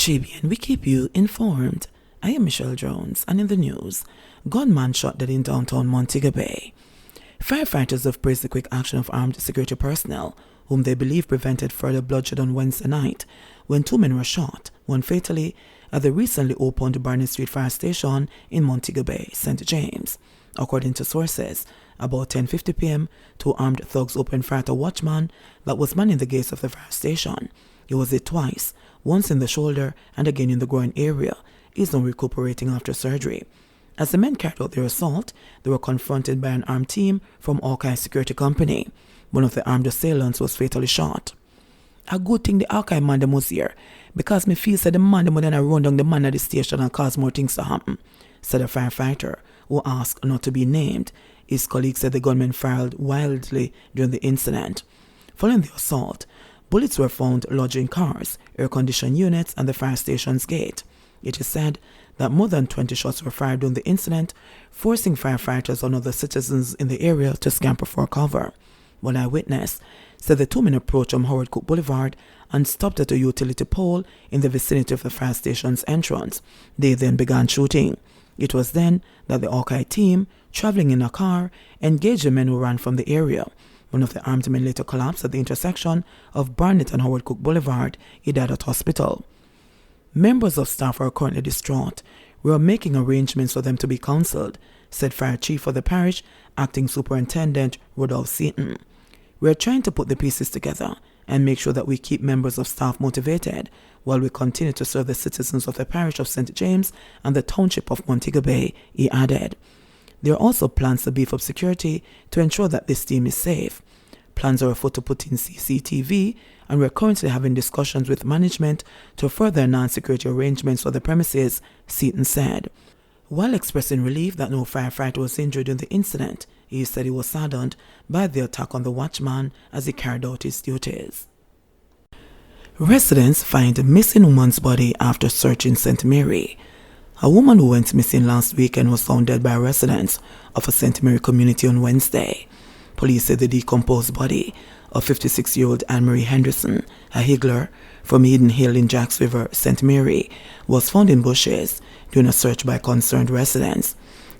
JBN, we keep you informed. I am Michelle Jones, and in the news, gunman shot dead in downtown Montego Bay. Firefighters have praised the quick action of armed security personnel, whom they believe prevented further bloodshed on Wednesday night, when 2 men were shot, one fatally, at the recently opened Barney Street Fire Station in Montego Bay, St. James. According to sources, about 10:50 p.m., 2 armed thugs opened fire at a watchman that was manning the gates of the fire station. He was hit twice, once in the shoulder and again in the groin area. He is now recuperating after surgery. As the men carried out their assault, they were confronted by an armed team from Hawkeye Security Company. One of the armed assailants was fatally shot. A good thing the Hawkeye man them was here, because me feel said the man them would then run down the man at the station and cause more things to happen, said a firefighter, who asked not to be named. His colleague said the gunmen fired wildly during the incident. Following the assault, bullets were found lodged in cars, air-conditioned units, and the fire station's gate. It is said that more than 20 shots were fired during the incident, forcing firefighters and other citizens in the area to scamper for cover. One eyewitness said the 2 men approached from Howard Cook Boulevard and stopped at a utility pole in the vicinity of the fire station's entrance. They then began shooting. It was then that the Hawkeye team, traveling in a car, engaged the men who ran from the area. One of the armed men later collapsed at the intersection of Barnett and Howard Cook Boulevard. He died at hospital. Members of staff are currently distraught. We are making arrangements for them to be counseled, said Fire Chief for the parish, Acting Superintendent Rodolph Seaton. We are trying to put the pieces together and make sure that we keep members of staff motivated while we continue to serve the citizens of the parish of St. James and the township of Montego Bay, he added. There are also plans to beef up security to ensure that this team is safe. Plans are afoot to put in CCTV, and we are currently having discussions with management to further enhance security arrangements for the premises, Seaton said. While expressing relief that no firefighter was injured in the incident, he said he was saddened by the attack on the watchman as he carried out his duties. Residents find a missing woman's body after search in St. Mary. A woman who went missing last weekend was found dead by residents of a St. Mary community on Wednesday. Police said the decomposed body of 56-year-old Anne-Marie Henderson, a higgler from Eden Hill in Jacks River, St. Mary, was found in bushes during a search by concerned residents.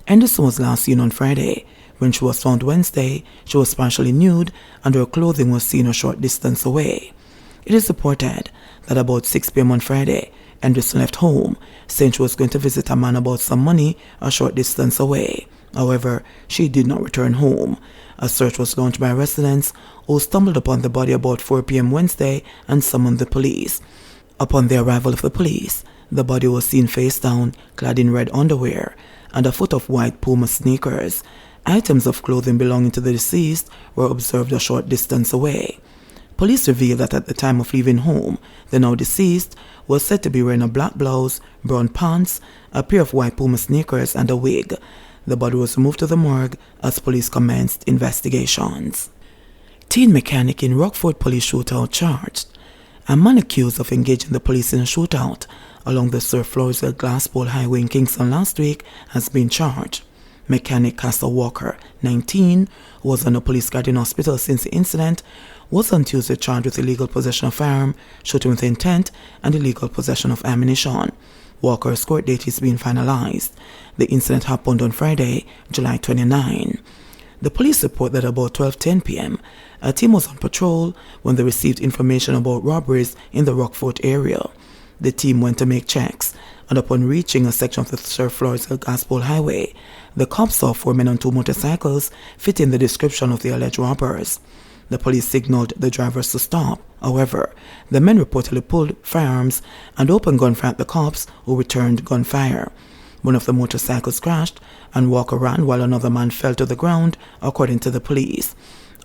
Henderson was last seen on Friday. When she was found Wednesday, she was partially nude and her clothing was seen a short distance away. It is reported that about 6 p.m. on Friday, Henderson left home, saying she was going to visit a man about some money a short distance away. However, she did not return home. A search was launched by residents who stumbled upon the body about 4 p.m. Wednesday and summoned the police. Upon the arrival of the police, the body was seen face down, clad in red underwear and a foot of white Puma sneakers. Items of clothing belonging to the deceased were observed a short distance away. Police revealed that at the time of leaving home, the now deceased was said to be wearing a black blouse, brown pants, a pair of white Puma sneakers, and a wig. The body was removed to the morgue as police commenced investigations. Teen mechanic in Rockford police shootout charged. A man accused of engaging the police in a shootout along the Sir Floresville Glasspole Highway in Kingston last week has been charged. Mechanic Castle Walker, 19, who was on a police guard in hospital since the incident, was on Tuesday charged with illegal possession of firearm, shooting with intent, and illegal possession of ammunition. Walker's court date is being finalized. The incident happened on Friday, July 29. The police report that about 12:10 p.m., a team was on patrol when they received information about robberies in the Rockford area. The team went to make checks, and upon reaching a section of the Sir Floresville Glasspole Highway, the cops saw 4 men on 2 motorcycles fitting the description of the alleged robbers. The police signaled the drivers to stop. However, the men reportedly pulled firearms and opened gunfire at the cops, who returned gunfire. One of the motorcycles crashed and Walker ran while another man fell to the ground, according to the police.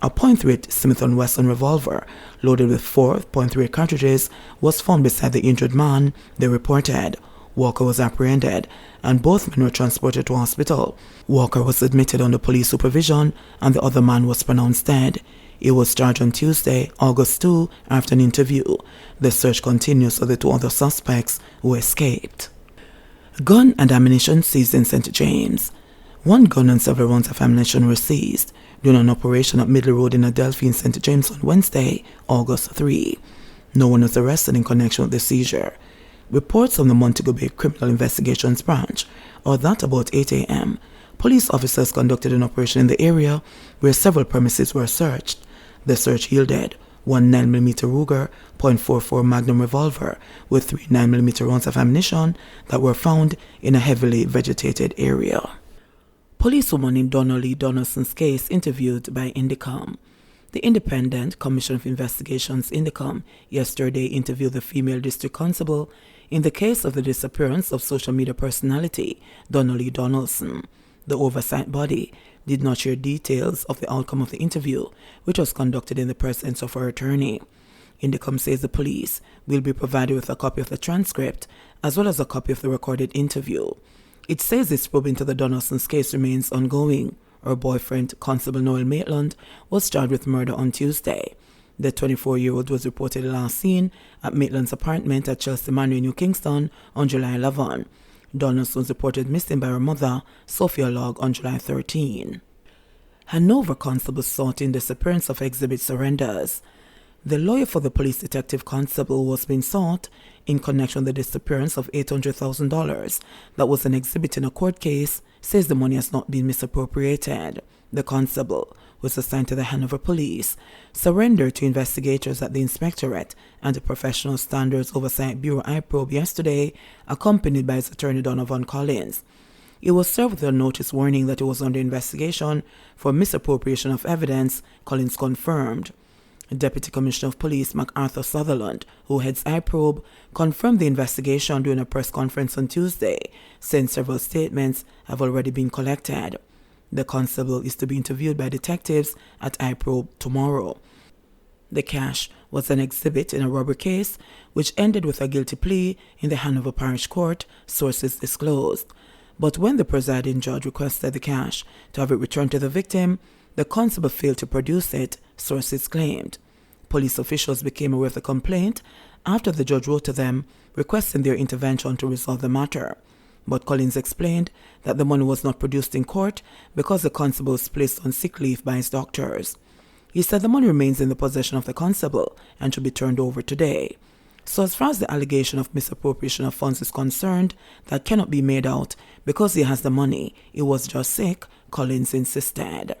A .38 Smith & Wesson revolver, loaded with 4 .38 cartridges, was found beside the injured man, they reported. Walker was apprehended, and both men were transported to hospital. Walker was admitted under police supervision, and the other man was pronounced dead. He was charged on Tuesday, August 2, after an interview. The search continues for the 2 other suspects who escaped. Gun and ammunition seized in St. James. 1 gun and several rounds of ammunition were seized during an operation at Middle Road in Adelphi in St. James on Wednesday, August 3. No one was arrested in connection with the seizure. Reports from the Montego Bay Criminal Investigations Branch are that about 8 a.m., police officers conducted an operation in the area where several premises were searched. The search yielded one 9mm Ruger .44 Magnum revolver with 3 9mm rounds of ammunition that were found in a heavily vegetated area. Policewoman in Donnelly Donaldson's case interviewed by Indicom. The Independent Commission of Investigations Indicom yesterday interviewed the female district constable in the case of the disappearance of social media personality Donnelly Donaldson. The oversight body did not share details of the outcome of the interview, which was conducted in the presence of her attorney. Indicom says the police will be provided with a copy of the transcript as well as a copy of the recorded interview. It says this probe into the Donaldson's case remains ongoing. Her boyfriend, Constable Noel Maitland, was charged with murder on Tuesday. The 24-year-old was reportedly last seen at Maitland's apartment at Chelsea Manor, New Kingston on July 11. Donaldson was reported missing by her mother, Sophia Logg, on July 13. Hanover constable sought in disappearance of exhibit surrenders. The lawyer for the police detective constable was being sought in connection with the disappearance of $800,000 that was an exhibit in a court case, says the money has not been misappropriated. The constable was assigned to the Hanover Police, surrendered to investigators at the Inspectorate and the Professional Standards Oversight Bureau IPROBE yesterday, accompanied by his attorney Donovan Collins. He was served with a notice warning that he was under investigation for misappropriation of evidence, Collins confirmed. Deputy Commissioner of Police MacArthur Sutherland, who heads IPROBE, confirmed the investigation during a press conference on Tuesday, saying several statements have already been collected. The constable is to be interviewed by detectives at IPROBE tomorrow. The cash was an exhibit in a robbery case, which ended with a guilty plea in the Hanover Parish Court, sources disclosed. But when the presiding judge requested the cash to have it returned to the victim, the constable failed to produce it, sources claimed. Police officials became aware of the complaint after the judge wrote to them requesting their intervention to resolve the matter. But Collins explained that the money was not produced in court because the constable was placed on sick leave by his doctors. He said the money remains in the possession of the constable and should be turned over today. So as far as the allegation of misappropriation of funds is concerned, that cannot be made out because he has the money. He was just sick, Collins insisted.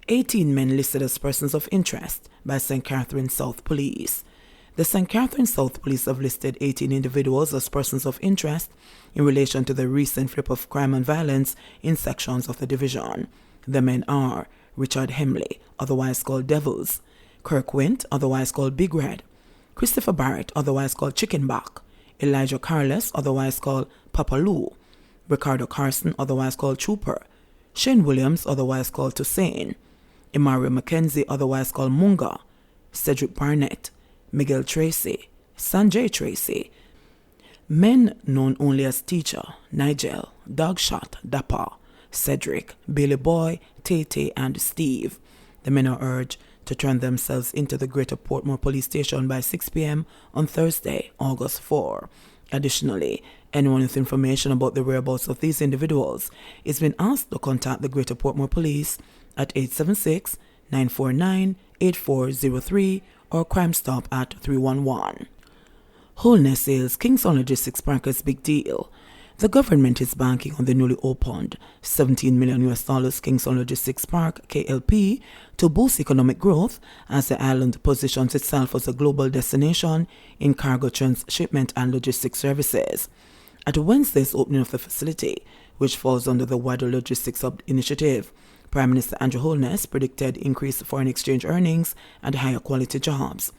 18 men listed as persons of interest by St. Catherine South Police. The St. Catherine South Police have listed 18 individuals as persons of interest in relation to the recent flip of crime and violence in sections of the division. The men are Richard Hemley, otherwise called Devils, Kirk Wint, otherwise called Big Red, Christopher Barrett, otherwise called Chickenback, Elijah Carless, otherwise called Papa Lou, Ricardo Carson, otherwise called Trooper, Shane Williams, otherwise called Toussaint, Imario Mackenzie, otherwise called Munga, Cedric Barnett, Miguel Tracy, Sanjay Tracy, men known only as Teacher, Nigel, Dogshot, Dapper, Cedric, Billy Boy, Tate, and Steve. The men are urged to turn themselves into the Greater Portmore Police Station by 6 p.m. on Thursday, August 4. Additionally, anyone with information about the whereabouts of these individuals is being asked to contact the Greater Portmore Police at 876-949-8403 or Crime Stop at 311. Wholeness sales Kingston Logistics Park's big deal. The government is banking on the newly opened $17 million Kingston Logistics Park KLP to boost economic growth as the island positions itself as a global destination in cargo transshipment and logistics services. At Wednesday's opening of the facility, which falls under the wider Logistics Hub initiative, Prime Minister Andrew Holness predicted increased foreign exchange earnings and higher quality jobs.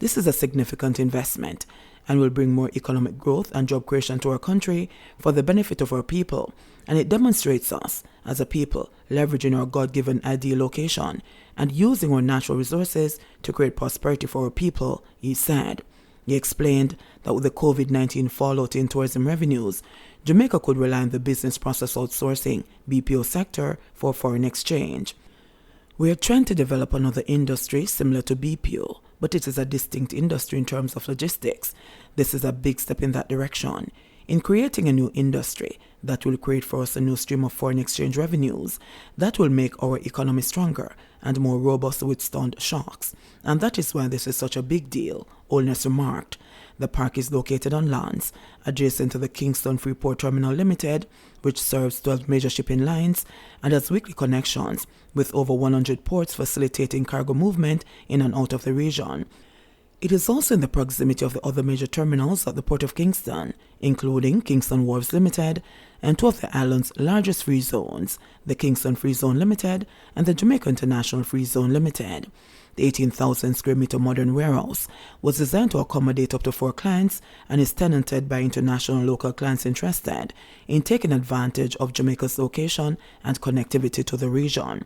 This is a significant investment and will bring more economic growth and job creation to our country for the benefit of our people, and it demonstrates us as a people leveraging our God-given ideal location and using our natural resources to create prosperity for our people, he said. He explained that with the COVID-19 fallout in tourism revenues, Jamaica could rely on the business process outsourcing BPO sector for foreign exchange. We are trying to develop another industry similar to BPO, but it is a distinct industry in terms of logistics. This is a big step in that direction. In creating a new industry, that will create for us a new stream of foreign exchange revenues that will make our economy stronger and more robust to withstand shocks. And that is why this is such a big deal, Holness remarked. The park is located on lands adjacent to the Kingston Freeport Terminal Limited, which serves 12 major shipping lines and has weekly connections with over 100 ports facilitating cargo movement in and out of the region. It is also in the proximity of the other major terminals at the Port of Kingston, including Kingston Wharves Limited and two of the island's largest free zones, the Kingston Free Zone Limited and the Jamaica International Free Zone Limited. The 18,000 square meter modern warehouse was designed to accommodate up to 4 clients and is tenanted by international and local clients interested in taking advantage of Jamaica's location and connectivity to the region.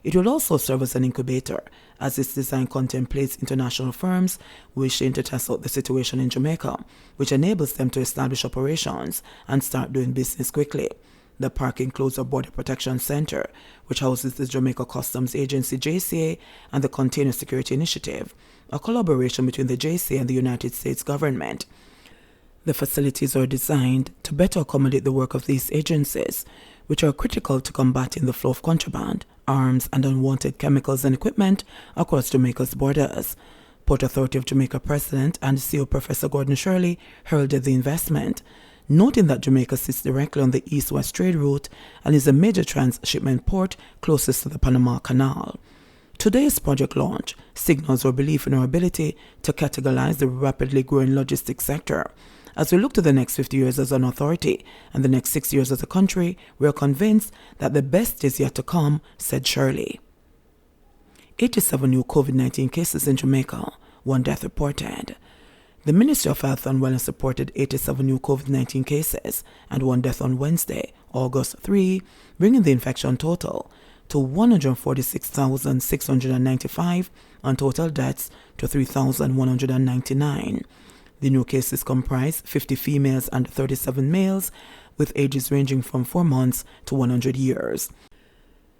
It will also serve as an incubator, as its design contemplates international firms wishing to test out the situation in Jamaica, which enables them to establish operations and start doing business quickly. The park includes a border protection center, which houses the Jamaica Customs Agency JCA and the Container Security Initiative, a collaboration between the JCA and the United States government. The facilities are designed to better accommodate the work of these agencies, which are critical to combating the flow of contraband, arms, and unwanted chemicals and equipment across Jamaica's borders. Port Authority of Jamaica President and CEO Professor Gordon Shirley heralded the investment, noting that Jamaica sits directly on the east-west trade route and is a major transshipment port closest to the Panama Canal. Today's project launch signals our belief in our ability to categorize the rapidly growing logistics sector. As we look to the next 50 years as an authority and the next 6 years as a country, we are convinced that the best is yet to come, said Shirley. 87 new COVID-19 cases in Jamaica, 1 death reported. The Ministry of Health and Wellness reported 87 new COVID-19 cases and 1 death on Wednesday, August 3, bringing the infection total to 146,695 and total deaths to 3,199. The new cases comprise 50 females and 37 males, with ages ranging from 4 months to 100 years.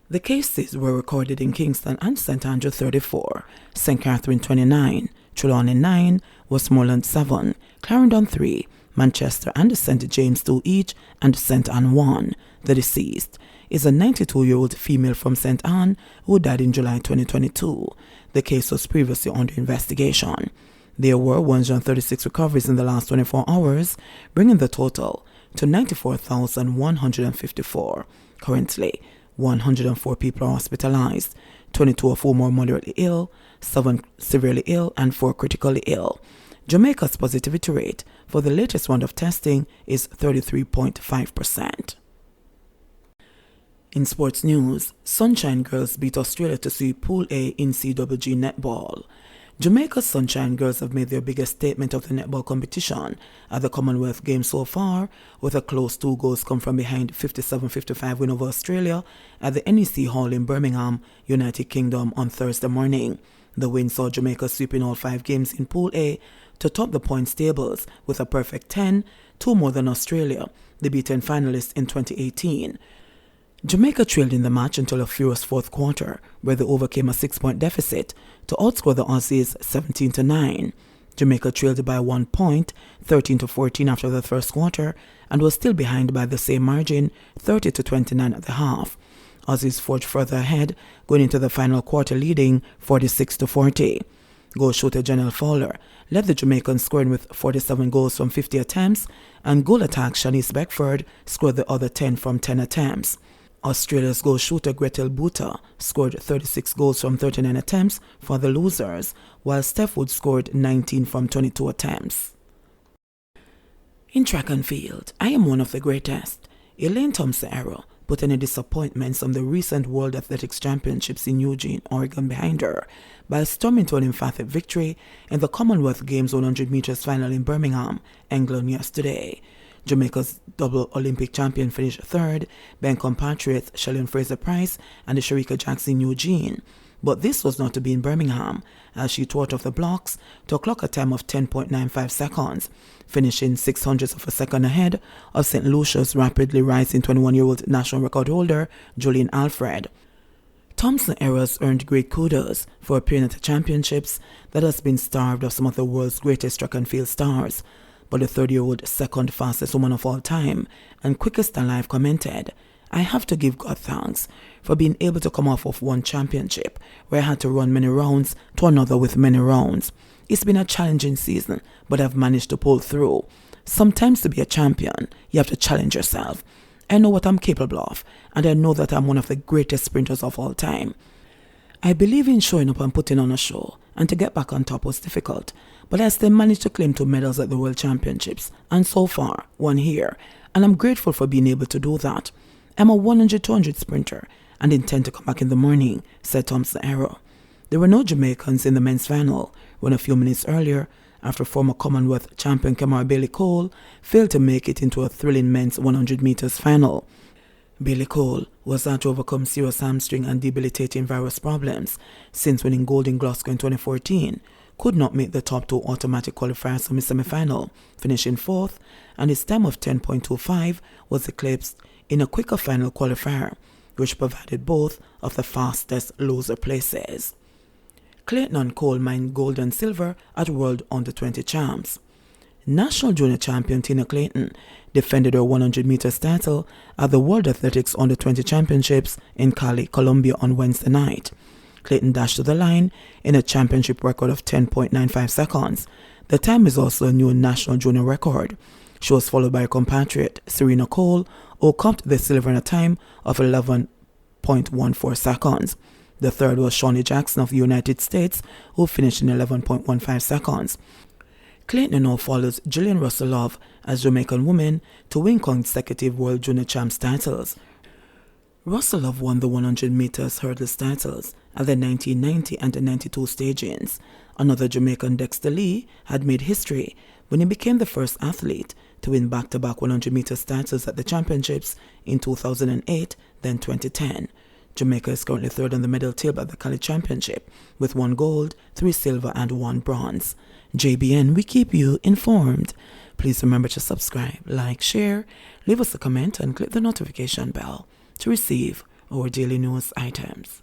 The cases were recorded in Kingston and St. Andrew 34, St. Catherine 29, Trelawney 9, Westmoreland 7, Clarendon 3, Manchester and St. James 2 each, and St. Anne 1. The deceased is a 92-year-old female from St. Anne who died in July 2022. The case was previously under investigation. There were 136 recoveries in the last 24 hours, bringing the total to 94,154. Currently, 104 people are hospitalized, 22 of whom are moderately ill, 7 severely ill, and 4 critically ill. Jamaica's positivity rate for the latest round of testing is 33.5%. In sports news, Sunshine Girls beat Australia to sweep Pool A in CWG netball. Jamaica's Sunshine Girls have made their biggest statement of the netball competition at the Commonwealth Games so far, with a close 2 goals come from behind 57-55 win over Australia at the NEC Hall in Birmingham, United Kingdom on Thursday morning. The win saw Jamaica sweeping all 5 games in Pool A to top the points tables with a perfect 10, 2 more than Australia, the beaten finalists in 2018. Jamaica trailed in the match until a furious fourth quarter, where they overcame a 6-point deficit to outscore the Aussies 17-9. Jamaica trailed by 1 point, 13-14 after the first quarter, and was still behind by the same margin, 30-29 at the half. Aussies forged further ahead, going into the final quarter leading 46-40. Goal shooter Janelle Fowler led the Jamaicans scoring with 47 goals from 50 attempts, and goal attack Shanice Beckford scored the other 10 from 10 attempts. Australia's goal shooter Gretel Buta scored 36 goals from 39 attempts for the losers, while Steph Wood scored 19 from 22 attempts. In track and field, I am one of the greatest. Elaine Thompson-Era put any disappointments from the recent World Athletics Championships in Eugene, Oregon behind her by storming to an emphatic victory in the Commonwealth Games 100 meters final in Birmingham, England yesterday. Jamaica's double Olympic champion finished third, behind compatriots Shalane Fraser-Price and Sharika Jackson Eugene. But this was not to be in Birmingham, as she tore off the blocks to clock a time of 10.95 seconds, finishing 600ths of a second ahead of St. Lucia's rapidly rising 21-year-old national record holder Julian Alfred. Thompson-Era's earned great kudos for appearing at the championships that has been starved of some of the world's greatest track and field stars. but the 30-year-old second fastest woman of all time and quickest alive commented, "I have to give God thanks for being able to come off of one championship where I had to run many rounds to another with many rounds. It's been a challenging season, but I've managed to pull through. Sometimes to be a champion, you have to challenge yourself. I know what I'm capable of, and I know that I'm one of the greatest sprinters of all time. I believe in showing up and putting on a show, and to get back on top was difficult, but I still managed to claim 2 medals at the World Championships, and so far, 1 here, and I'm grateful for being able to do that. I'm a 100-200 sprinter, and intend to come back in the morning," said Thompson-Arrow. There were no Jamaicans in the men's final, when a few minutes earlier, after former Commonwealth champion Kamara Bailey Cole failed to make it into a thrilling men's 100 meters final. Bailey Cole was had to overcome serious hamstring and debilitating virus problems since winning gold in Glasgow in 2014, could not make the top 2 automatic qualifiers from his semi-final, finishing 4th, and his time of 10.25 was eclipsed in a quicker final qualifier, which provided both of the fastest loser places. Clayton and Cole mined gold and silver at World Under-20 Champs. National junior champion Tina Clayton defended her 100 meters title at the World Athletics Under-20 Championships in Cali, Colombia on Wednesday night. Clayton dashed to the line in a championship record of 10.95 seconds. The time is also a new national junior record. She was followed by her compatriot Serena Cole, who copped the silver in a time of 11.14 seconds. The third was Shawnee Jackson of the United States, who finished in 11.15 seconds. Clayton now follows Gillian Russell-Love as Jamaican woman to win consecutive World Junior Champs titles. Russell-Love won the 100 meters hurdles titles at the 1990 and the 92 stagings. Another Jamaican, Dexter Lee, had made history when he became the first athlete to win back-to-back 100 meters titles at the championships in 2008, then 2010. Jamaica is currently third on the medal table at the Cali Championship with 1 gold, 3 silver and 1 bronze. JBN, we keep you informed. Please remember to subscribe, like, share, leave us a comment and click the notification bell to receive our daily news items.